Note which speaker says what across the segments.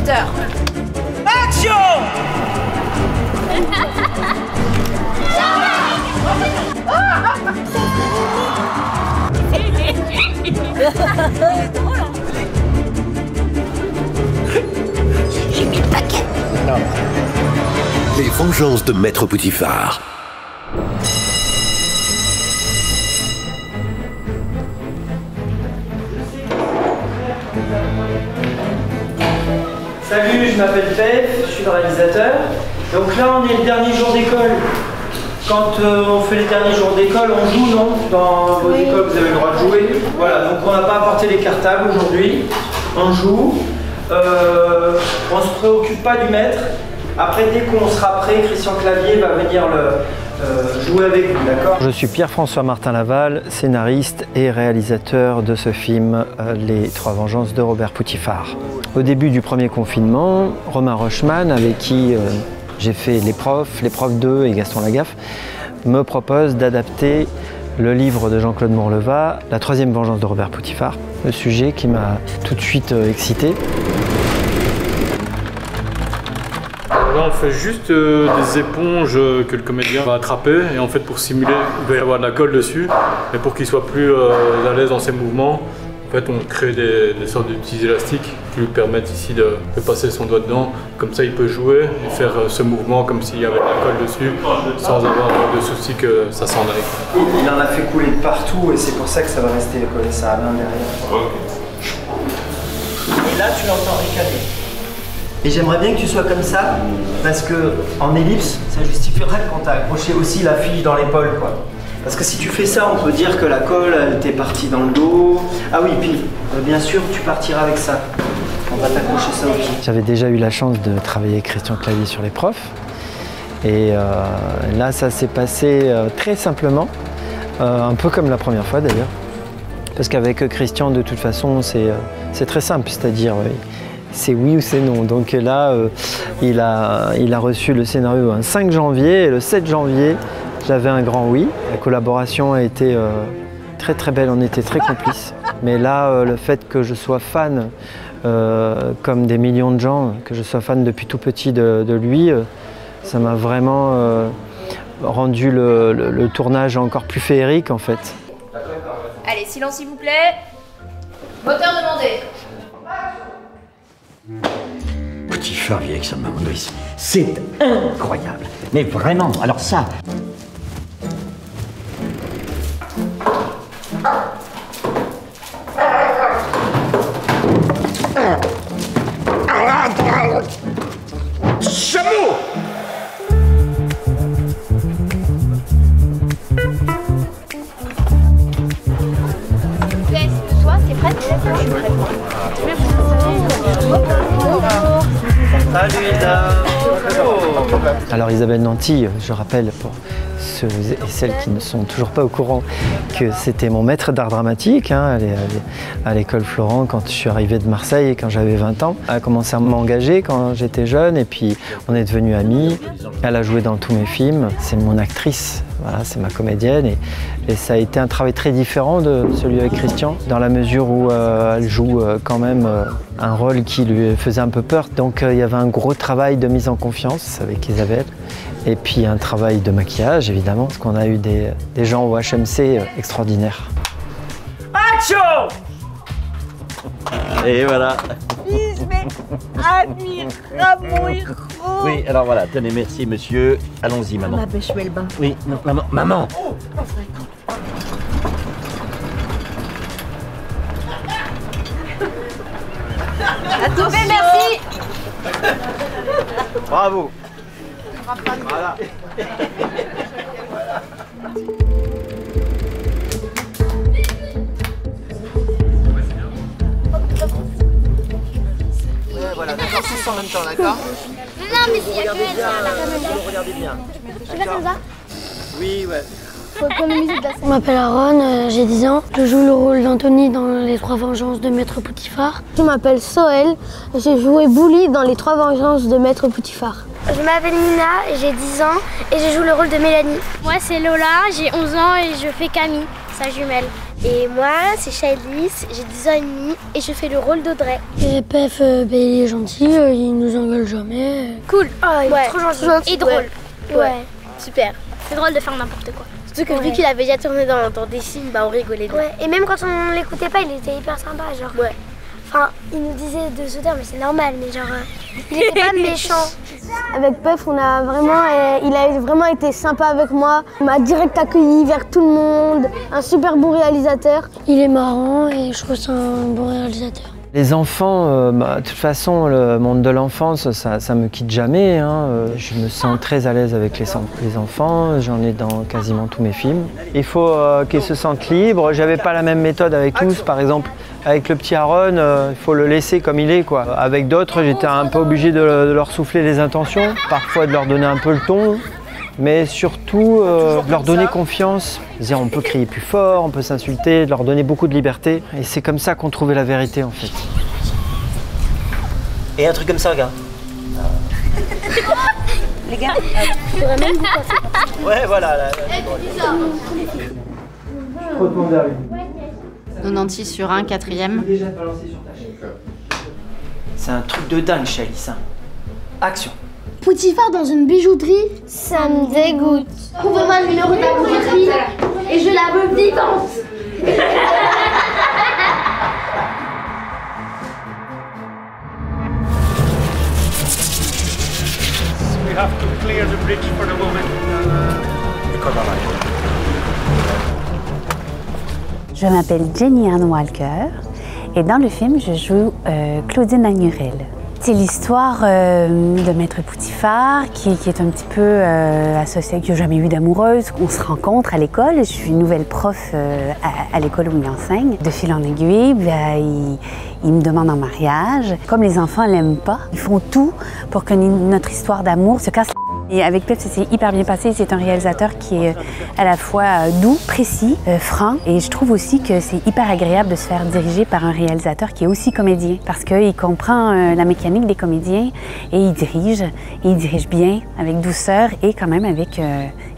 Speaker 1: acteurs.
Speaker 2: Action!
Speaker 1: J'ai mis le paquet.
Speaker 3: Non. Les vengeances de Maître Poutifard.
Speaker 4: Salut, je m'appelle Pef, je suis le réalisateur. Donc là, on est le dernier jour d'école. Quand on fait les derniers jours d'école, on joue, non? Dans vos écoles, vous avez le droit de jouer. Voilà, donc on n'a pas apporté les cartables aujourd'hui. On joue. On ne se préoccupe pas du maître. Après, dès qu'on sera prêt, Christian Clavier va venir jouer avec vous, d'accord?
Speaker 5: Je suis Pierre-François Martin Laval, scénariste et réalisateur de ce film Les Trois Vengeances de Robert Poutifard. Au début du premier confinement, Romain Rochman, avec qui j'ai fait Les Profs 2 et Gaston Lagaffe, me propose d'adapter le livre de Jean-Claude Morleva, La Troisième Vengeance de Robert Poutifard, le sujet qui m'a tout de suite excité.
Speaker 6: Là, on fait juste des éponges que le comédien va attraper et en fait pour simuler, il va y avoir de la colle dessus et pour qu'il soit plus à l'aise dans ses mouvements, en fait on crée des sortes de petits élastiques qui lui permettent ici de passer son doigt dedans. Comme ça il peut jouer et faire ce mouvement comme s'il y avait de la colle dessus sans avoir de souci que ça s'en aille.
Speaker 4: Il en a fait couler de partout et c'est pour ça que ça va rester collé, ça a bien derrière. Et là tu l'entends ricaner. Et j'aimerais bien que tu sois comme ça, parce que en ellipse, ça justifierait quand tu as accroché aussi la fiche dans l'épaule, quoi. Parce que si tu fais ça, on peut dire que la colle, elle t'est partie dans le dos. Ah oui, puis bien sûr, tu partiras avec ça. On va t'accrocher ça au pied.
Speaker 5: J'avais déjà eu la chance de travailler avec Christian Clavier sur Les Profs. Et là, ça s'est passé très simplement, un peu comme la première fois d'ailleurs. Parce qu'avec Christian, de toute façon, c'est très simple, c'est-à-dire c'est oui ou c'est non. Donc là, il a reçu le scénario un 5 janvier et le 7 janvier, j'avais un grand oui. La collaboration a été très très belle, on était très complices. Mais là, le fait que je sois fan, comme des millions de gens, que je sois fan depuis tout petit de lui, ça m'a vraiment rendu le tournage encore plus féerique en fait.
Speaker 1: Allez, silence s'il vous plaît. Moteur demandé.
Speaker 7: Poutifard vit avec sa maman nourrice. C'est incroyable. Mais vraiment, alors ça... Chameau!
Speaker 1: Toi, t'es prête? Je suis prête.
Speaker 4: Salut Ida.
Speaker 5: Alors Isabelle Nanty, je rappelle pour ceux et celles qui ne sont toujours pas au courant que c'était mon maître d'art dramatique à l'école Florent quand je suis arrivé de Marseille et quand j'avais 20 ans. Elle a commencé à m'engager quand j'étais jeune et puis on est devenus amis. Elle a joué dans tous mes films, c'est mon actrice, voilà, c'est ma comédienne et ça a été un travail très différent de celui avec Christian dans la mesure où elle joue quand même un rôle qui lui faisait un peu peur. Donc il y avait un gros travail de mise en confiance avec Isabelle et puis un travail de maquillage évidemment parce qu'on a eu des gens au HMC extraordinaires.
Speaker 4: Action!
Speaker 7: Et voilà.
Speaker 8: Mais admirable, héros.
Speaker 7: Oui, alors voilà, tenez, merci monsieur. Allons-y, maman.
Speaker 8: Ma pêche le bain.
Speaker 7: Oui, non, maman. Maman!
Speaker 1: Attention, merci.
Speaker 4: Bravo. Voilà. Voilà, d'accord, tous en même temps, d'accord?
Speaker 1: Non, mais s'il y a que elle, ça va quand même.
Speaker 4: Vous regardez bien.
Speaker 1: Tu fais comme ça?
Speaker 4: Oui, ouais.
Speaker 1: Faut économiser de la
Speaker 9: Je m'appelle Aaron, j'ai 10 ans. Je joue le rôle d'Anthony dans Les Trois Vengeances de Maître Poutifard.
Speaker 10: Je m'appelle Soël, j'ai joué Bouli dans Les Trois Vengeances de Maître Poutifard.
Speaker 9: Je m'appelle Nina, j'ai 10 ans et je joue le rôle de Mélanie.
Speaker 10: Moi c'est Lola, j'ai 11 ans et je fais Camille. sa jumelle. Et moi, c'est Chalice, j'ai 10 ans et demi et je fais le rôle d'Audrey.
Speaker 9: Et Pef, il est gentil, il nous engueule jamais.
Speaker 10: Cool, il est trop gentil et drôle.
Speaker 9: Ouais.
Speaker 10: Super. C'est drôle de faire n'importe quoi. Surtout que vu qu'il avait déjà tourné dans des films, on rigolait. Ouais, et même quand on l'écoutait pas, il était hyper sympa, genre. Ouais. Enfin, il nous disait de se taire, mais c'est normal, mais genre, il était pas méchant. Avec Pef, il a vraiment été sympa avec moi. Il m'a direct accueilli vers tout le monde. Un super bon réalisateur.
Speaker 9: Il est marrant et je trouve que c'est un bon réalisateur.
Speaker 5: Les enfants, de toute façon, le monde de l'enfance, ça me quitte jamais. Hein. Je me sens très à l'aise avec les enfants, j'en ai dans quasiment tous mes films. Il faut qu'ils se sentent libres. J'avais pas la même méthode avec tous, par exemple. Avec le petit Aaron, il faut le laisser comme il est, quoi. Avec d'autres, j'étais un peu obligé de leur souffler les intentions, parfois de leur donner un peu le ton, mais surtout de leur donner confiance. C'est-à-dire, on peut crier plus fort, on peut s'insulter, de leur donner beaucoup de liberté. Et c'est comme ça qu'on trouvait la vérité, en fait.
Speaker 11: Et un truc comme ça, regarde.
Speaker 10: Les gars, tu pourrais même vous passer.
Speaker 11: Ouais, voilà.
Speaker 4: Je retourne vers lui.
Speaker 12: 96 sur 1, 4e.
Speaker 11: C'est un truc de dingue, Chalice. Action.
Speaker 10: Poutiphar dans une bijouterie, ça me dégoûte. Trouvez-moi le numéro de la bijouterie et je la veux vivante.
Speaker 2: We have to clear the bridge for the moment.
Speaker 13: Je m'appelle Jenny Ann Walker et dans le film, je joue Claudine Agnurel. C'est l'histoire de Maître Poutiphar qui est un petit peu associé, qui n'a jamais eu d'amoureuse. On se rencontre à l'école, je suis une nouvelle prof à l'école où il enseigne. De fil en aiguille, il me demande en mariage. Comme les enfants ne l'aiment pas, ils font tout pour que notre histoire d'amour se casse. Et avec Pef, ça s'est hyper bien passé. C'est un réalisateur qui est à la fois doux, précis, franc. Et je trouve aussi que c'est hyper agréable de se faire diriger par un réalisateur qui est aussi comédien. Parce qu'il comprend la mécanique des comédiens et il dirige bien, avec douceur et quand même avec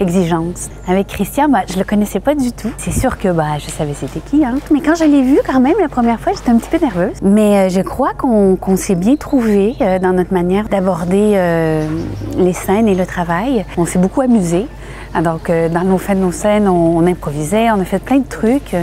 Speaker 13: exigence. Avec Christian, je ne le connaissais pas du tout. C'est sûr que je savais c'était qui. Hein. Mais quand je l'ai vu quand même la première fois, j'étais un petit peu nerveuse. Mais je crois qu'on s'est bien trouvé dans notre manière d'aborder les scènes et le travail. On s'est beaucoup amusé. Donc, dans nos scènes, on improvisait, on a fait plein de trucs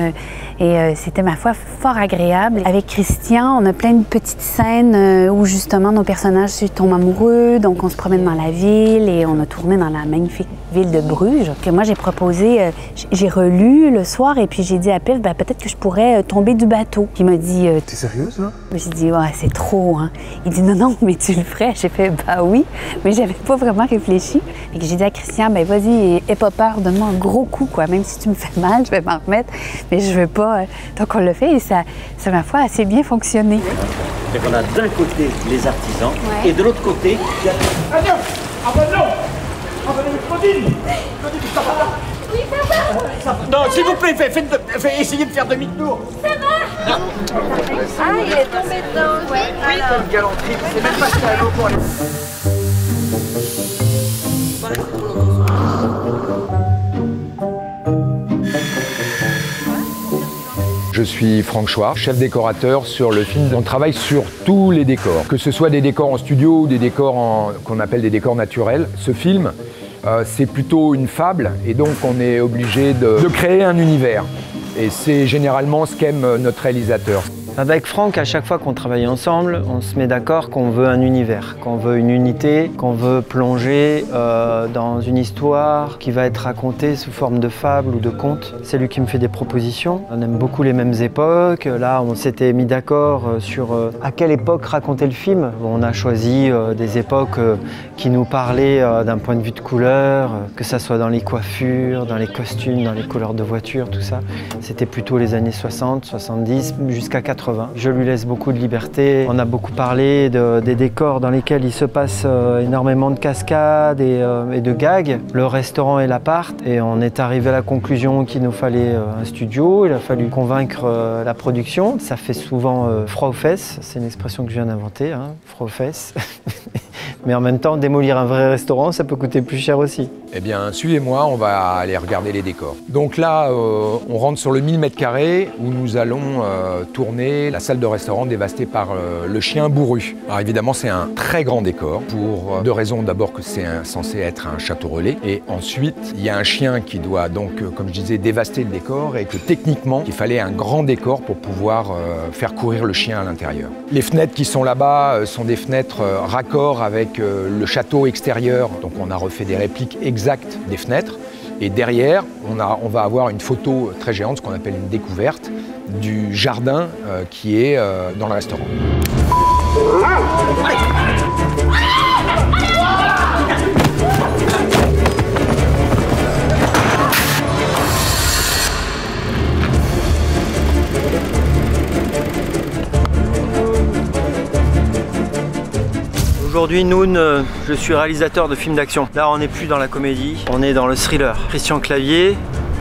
Speaker 13: et c'était, ma foi, fort agréable. Avec Christian, on a plein de petites scènes où, justement, nos personnages se tombent amoureux, donc on se promène dans la ville et on a tourné dans la magnifique ville de Bruges. Que moi, j'ai proposé, j'ai relu le soir et puis j'ai dit à Pef, peut-être que je pourrais tomber du bateau. Puis il m'a dit... T'es sérieuse, là? J'ai dit, ouais, c'est trop, hein. Il dit, non, mais tu le ferais. J'ai fait, oui, mais j'avais pas vraiment réfléchi. Et j'ai dit à Christian, vas-y, aie pas peur, donne-moi un gros coup, quoi. Même si tu me fais mal, je vais m'en remettre, mais je veux pas. Donc on l'a fait et ça, ma foi, assez bien fonctionné.
Speaker 7: Et on a d'un côté les artisans et de l'autre côté, il y a...
Speaker 2: Ah non! Ah non! Ah Claudine! Claudine, ça va?
Speaker 10: Oui, ça va!
Speaker 7: Non, s'il vous plaît, essayez de faire demi-tour.
Speaker 10: Ça va?
Speaker 8: Ah, il est tombé dedans. Oui,
Speaker 2: Quelle galanterie, c'est même pas si à l'eau pour aller...
Speaker 14: Je suis Franck Chouard, chef décorateur sur le film. On travaille sur tous les décors, que ce soit des décors en studio ou des décors qu'on appelle des décors naturels. Ce film, c'est plutôt une fable et donc on est obligé de créer un univers. Et c'est généralement ce qu'aime notre réalisateur.
Speaker 5: Avec Franck, à chaque fois qu'on travaille ensemble, on se met d'accord qu'on veut un univers, qu'on veut une unité, qu'on veut plonger dans une histoire qui va être racontée sous forme de fable ou de conte. C'est lui qui me fait des propositions. On aime beaucoup les mêmes époques. Là, on s'était mis d'accord sur à quelle époque raconter le film. On a choisi des époques qui nous parlaient d'un point de vue de couleur, que ça soit dans les coiffures, dans les costumes, dans les couleurs de voitures, tout ça. C'était plutôt les années 60, 70, jusqu'à 80. Je lui laisse beaucoup de liberté. On a beaucoup parlé des décors dans lesquels il se passe énormément de cascades et de gags. Le restaurant et l'appart. Et on est arrivé à la conclusion qu'il nous fallait un studio. Il a fallu convaincre la production. Ça fait souvent froid aux fesses. C'est une expression que je viens d'inventer, hein, froid aux fesses. Mais en même temps, démolir un vrai restaurant, ça peut coûter plus cher aussi.
Speaker 14: Eh bien, suivez-moi, on va aller regarder les décors. Donc là, on rentre sur le 1000 m² où nous allons tourner la salle de restaurant dévastée par le chien bourru. Alors évidemment, c'est un très grand décor pour deux raisons. D'abord que c'est censé être un château relais et ensuite, il y a un chien qui doit donc, comme je disais, dévaster le décor et que techniquement, il fallait un grand décor pour pouvoir faire courir le chien à l'intérieur. Les fenêtres qui sont là-bas sont des fenêtres raccord avec le château extérieur. Donc on a refait des répliques exactes des fenêtres. Et derrière, on va avoir une photo très géante, ce qu'on appelle une découverte, du jardin qui est dans le restaurant.
Speaker 4: Aujourd'hui, Noun, je suis réalisateur de films d'action. Là, on n'est plus dans la comédie, on est dans le thriller. Christian Clavier,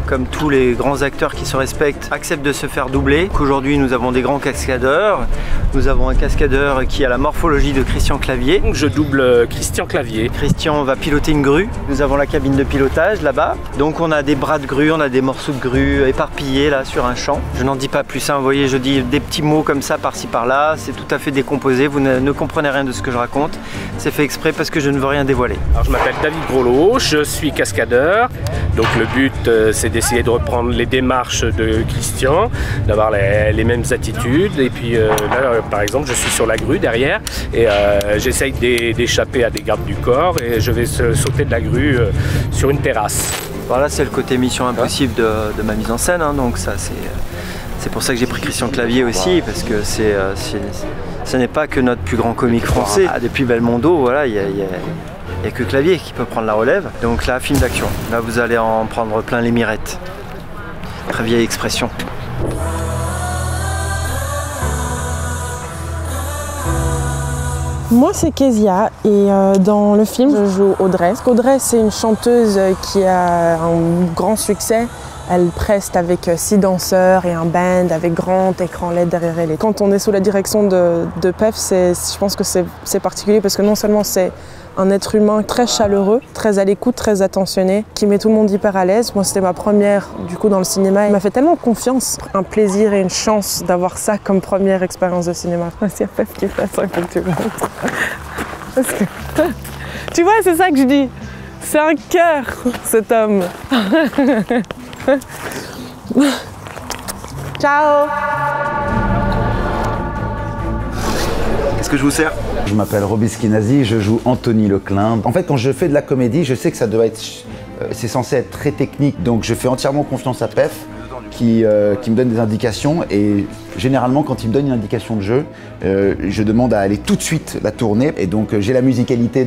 Speaker 4: comme tous les grands acteurs qui se respectent, accepte de se faire doubler. Aujourd'hui, nous avons des grands cascadeurs. Nous avons un cascadeur qui a la morphologie de Christian Clavier.
Speaker 15: Donc je double Christian Clavier.
Speaker 4: Christian va piloter une grue. Nous avons la cabine de pilotage là-bas. Donc on a des bras de grue, on a des morceaux de grue éparpillés là sur un champ. Je n'en dis pas plus, hein. Vous voyez, je dis des petits mots comme ça par-ci par-là. C'est tout à fait décomposé, vous ne comprenez rien de ce que je raconte. C'est fait exprès parce que je ne veux rien dévoiler.
Speaker 15: Alors je m'appelle David Grolot, je suis cascadeur. Donc le but c'est d'essayer de reprendre les démarches de Christian, d'avoir les mêmes attitudes. Et puis là par exemple je suis sur la grue derrière et j'essaye d'échapper à des gardes du corps et je vais sauter de la grue sur une terrasse.
Speaker 4: Voilà, c'est le côté mission impossible de ma mise en scène, hein, donc ça c'est pour ça que j'ai pris Christian Clavier aussi, parce que ce n'est pas que notre plus grand comique français. Ah, depuis Belmondo, voilà, il n'y a que Clavier qui peut prendre la relève. Donc là, film d'action. Là, vous allez en prendre plein les mirettes. Très vieille expression.
Speaker 16: Moi, c'est Kezia et dans le film, je joue Audrey. Audrey, c'est une chanteuse qui a un grand succès. Elle preste avec 6 danseurs et un band avec grand écran LED derrière elle. Et quand on est sous la direction de Pef, je pense que c'est particulier parce que non seulement c'est un être humain très chaleureux, très à l'écoute, très attentionné, qui met tout le monde hyper à l'aise. Moi, c'était ma première du coup dans le cinéma. Il m'a fait tellement confiance, un plaisir et une chance d'avoir ça comme première expérience de cinéma. S'il y a Pef qui fait ça, il faut que tu montres. Parce que... Tu vois, c'est ça que je dis. C'est un cœur, cet homme. Ciao.
Speaker 17: Qu'est-ce que je vous sers? Je m'appelle Roby Skinazi, je joue Anthony Leclin. En fait, quand je fais de la comédie, je sais que ça doit être... c'est censé être très technique, donc je fais entièrement confiance à Pef qui me donne des indications et généralement quand il me donne une indication de jeu, je demande à aller tout de suite la tourner et donc j'ai la musicalité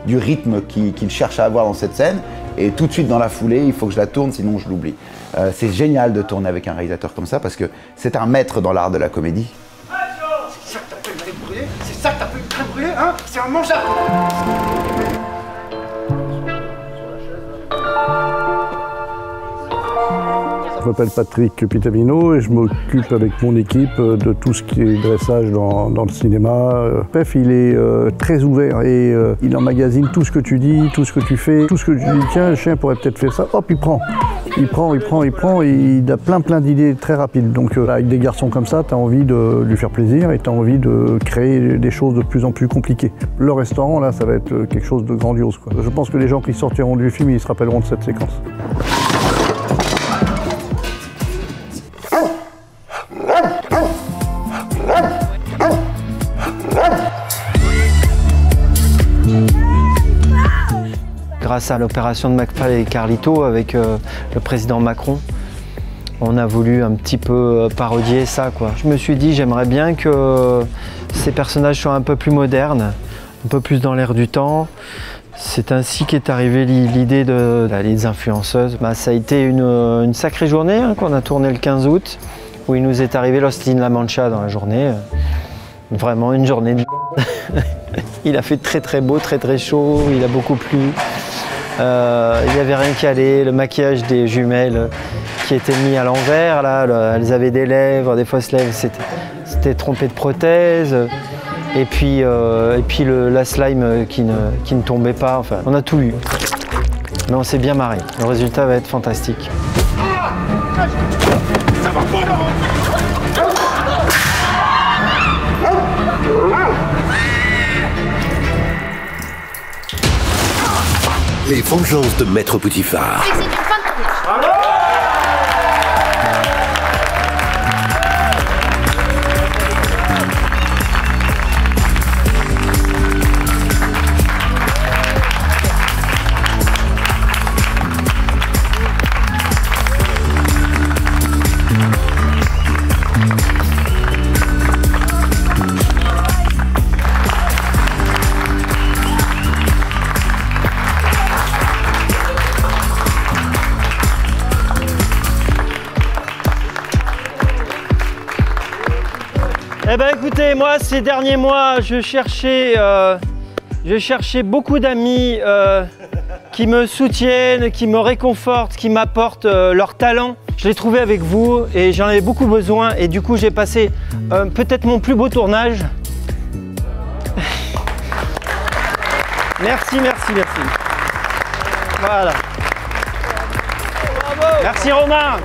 Speaker 17: du rythme qu'il cherche à avoir dans cette scène et tout de suite dans la foulée, il faut que je la tourne sinon je l'oublie. C'est génial de tourner avec un réalisateur comme ça parce que c'est un maître dans l'art de la comédie.
Speaker 2: C'est ça que t'as fait une crème brûlée? C'est ça que t'as fait une crème brûlée, hein? C'est un mangeable!
Speaker 18: Je m'appelle Patrick Pitamino et je m'occupe avec mon équipe de tout ce qui est dressage dans le cinéma. Pef, il est très ouvert et il emmagasine tout ce que tu dis, tout ce que tu fais, tout ce que tu dis. Tiens, le chien pourrait peut-être faire ça. Hop, il prend. Il prend et il a plein d'idées très rapides. Donc avec des garçons comme ça, tu as envie de lui faire plaisir et tu as envie de créer des choses de plus en plus compliquées. Le restaurant, là, ça va être quelque chose de grandiose, quoi. Je pense que les gens qui sortiront du film, ils se rappelleront de cette séquence.
Speaker 5: Grâce à l'opération de McFly et Carlito avec le président Macron, on a voulu un petit peu parodier ça, quoi. Je me suis dit, j'aimerais bien que ces personnages soient un peu plus modernes, un peu plus dans l'air du temps. C'est ainsi qu'est arrivée l'idée des influenceuses. Ça a été une sacrée journée hein, qu'on a tourné le 15 août, où il nous est arrivé Lost in La Mancha dans la journée. Vraiment une journée de... Il a fait très beau, très chaud, il a beaucoup plu. Il n'y avait rien qui allait, le maquillage des jumelles qui était mis à l'envers, là, elles avaient des lèvres, des fausses lèvres, c'était trompé de prothèse. Et puis la slime qui ne tombait pas, enfin, on a tout eu. Mais on s'est bien marré. Le résultat va être fantastique.
Speaker 2: Ça va pas, non.
Speaker 3: Les vengeances de Maître Poutifard.
Speaker 1: C'est une fin de tournage.
Speaker 5: Eh ben écoutez, moi ces derniers mois, je cherchais beaucoup d'amis qui me soutiennent, qui me réconfortent, qui m'apportent leur talent. Je l'ai trouvé avec vous et j'en avais beaucoup besoin et du coup j'ai passé peut-être mon plus beau tournage. Merci, merci, merci. Voilà. Bravo. Merci Romain.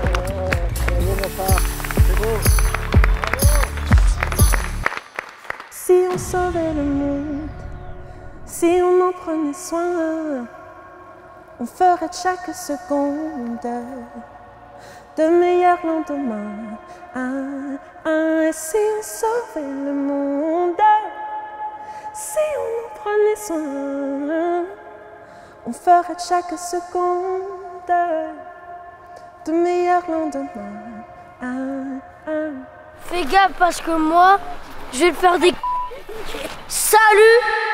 Speaker 16: Si on sauvait le monde, si on en prenait soin, on ferait de chaque seconde de meilleurs lendemains. Et si on sauvait le monde, si on en prenait soin, on ferait de chaque seconde de meilleurs lendemains.
Speaker 10: Fais gaffe parce que moi, je vais te faire des... Salut!